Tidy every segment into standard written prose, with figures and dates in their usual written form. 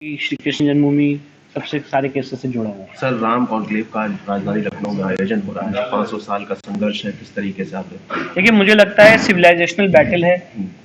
श्री कृष्ण जन्मभूमि सबसे सारे केसेस से जुड़ा हुआ है। सर, राम कॉन्क्लेव का राजधानी लखनऊ में आयोजन हो रहा है। 500 साल का संघर्ष है, किस तरीके से आप देखते हैं? देखिए, मुझे लगता है सिविलाइजेशनल बैटल है।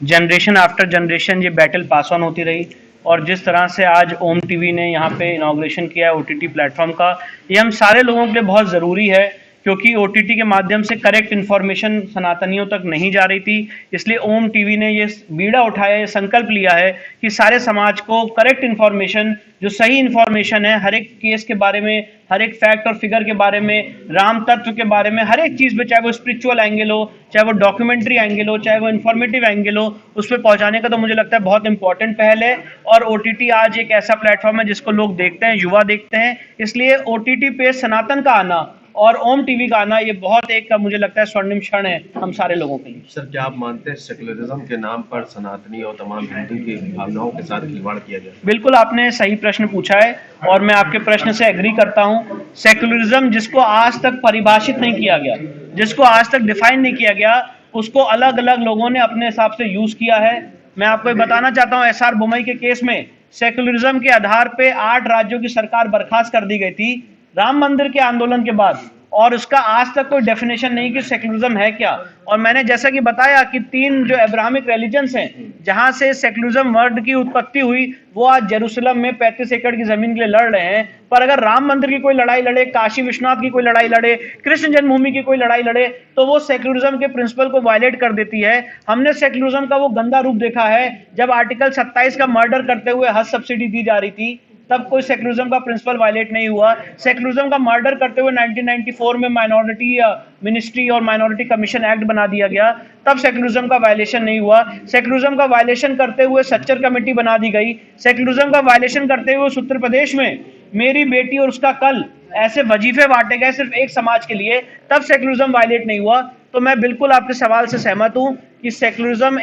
जनरेशन आफ्टर जनरेशन ये बैटल पास ऑन होती रही और जिस तरह से आज ओम टीवी ने यहाँ पे इनॉग्रेशन किया है ओटीटी प्लेटफॉर्म का, ये हम सारे लोगों के लिए बहुत ज़रूरी है क्योंकि ओटीटी के माध्यम से करेक्ट इन्फॉर्मेशन सनातनियों तक नहीं जा रही थी। इसलिए ओम टीवी ने ये बीड़ा उठाया, ये संकल्प लिया है कि सारे समाज को करेक्ट इन्फॉर्मेशन, जो सही इन्फॉर्मेशन है हर एक केस के बारे में, हर एक फैक्ट और फिगर के बारे में, राम तत्व के बारे में, हर एक चीज़ पे, चाहे वो स्पिरिचुअल एंगल हो, चाहे वो डॉक्यूमेंट्री एंगल हो, चाहे वो इन्फॉर्मेटिव एंगल हो, उस पर पहुंचाने का तो मुझे लगता है बहुत इंपॉर्टेंट पहल है। और ओटीटी आज एक ऐसा प्लेटफॉर्म है जिसको लोग देखते हैं, युवा देखते हैं, इसलिए ओटीटी पे सनातन का आना और ओम टीवी का आना ये बहुत एक मुझे लगता है स्वर्णिम क्षण है हम सारे लोगों के लिए। सर, क्या आप मानते हैं सेकुलरिज्म के नाम पर सनातनी और तमाम हिंदू की भावनाओं के साथ खिलवाड़ किया गया? बिल्कुल, आपने सही प्रश्न पूछा है और मैं आपके प्रश्न से एग्री करता हूं। सेकुलरिज्म जिसको आज तक परिभाषित नहीं किया गया, जिसको आज तक डिफाइन नहीं किया गया, उसको अलग अलग लोगों ने अपने हिसाब से यूज किया है। मैं आपको ये बताना चाहता हूं, एसआर बुमई के केस में सेकुलरिज्म के आधार पे 8 राज्यों की सरकार बर्खास्त कर दी गई थी राम मंदिर के आंदोलन के बाद, और उसका आज तक कोई डेफिनेशन नहीं कि सेकुलरिज्म है क्या। और मैंने जैसा कि बताया कि 3 जो अब्राहमिक रिलीजन्स हैं जहां से सेकुलरिज्म वर्ड की उत्पत्ति हुई, वो आज जेरूसलम में 35 एकड़ की जमीन के लिए लड़ रहे हैं। पर अगर राम मंदिर की कोई लड़ाई लड़े, काशी विश्वनाथ की कोई लड़ाई लड़े, कृष्ण जन्मभूमि की कोई लड़ाई लड़े, तो वो सेकुलरिज्म के प्रिंसिपल को वायलेट कर देती है। हमने सेकुलरिज्म का वो गंदा रूप देखा है जब आर्टिकल 27 का मर्डर करते हुए हज सब्सिडी दी जा रही थी, तब कोई सेकुलरिज्म का प्रिंसिपल वायलेट नहीं हुआ। सेकुलरिज्म का मर्डर करते हुए 1994 में माइनॉरिटी मिनिस्ट्री और माइनॉरिटी कमीशन एक्ट बना दिया गया, तब सेकुलरिज्म का वायलेशन नहीं हुआ। सेकुलरिज्म का वायलेशन करते हुए सच्चर कमेटी बना दी गई। सेकुलरिज्म का वायलेशन करते हुए उत्तर प्रदेश में मेरी बेटी और उसका कल ऐसे वजीफे बांटे गए सिर्फ एक समाज के लिए, तब सेकुलरिज्म वायलेट नहीं हुआ। तो मैं बिल्कुल आपके सवाल से सहमत हूं कि सेकुलरिज्म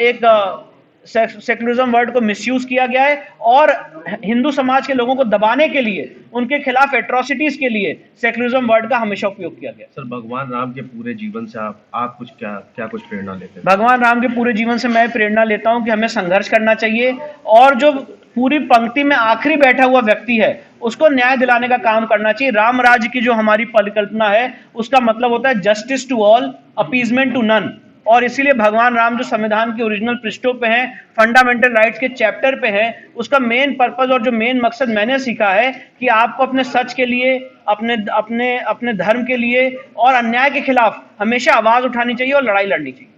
वर्ड को मिसयूज किया गया है और हिंदू समाज के लोगों को दबाने के लिए, उनके खिलाफ एट्रोसिटीज के लिए सेकुलरिज्म वर्ड का हमेशा उपयोग किया गया। सर, भगवान राम के पूरे जीवन से आप कुछ कुछ प्रेरणा लेते हैं? भगवान राम के पूरे जीवन से मैं प्रेरणा लेता हूं कि हमें संघर्ष करना चाहिए और जो पूरी पंक्ति में आखिरी बैठा हुआ व्यक्ति है उसको न्याय दिलाने का काम करना चाहिए। राम राज्य की जो हमारी परिकल्पना है उसका मतलब होता है justice to all, appeasement to none. और इसीलिए भगवान राम जो संविधान के ओरिजिनल पृष्ठों पे हैं, फंडामेंटल राइट्स के चैप्टर पे हैं, उसका मेन पर्पस और जो मेन मकसद मैंने सीखा है कि आपको अपने सच के लिए, अपने अपने अपने धर्म के लिए और अन्याय के खिलाफ हमेशा आवाज उठानी चाहिए और लड़ाई लड़नी चाहिए।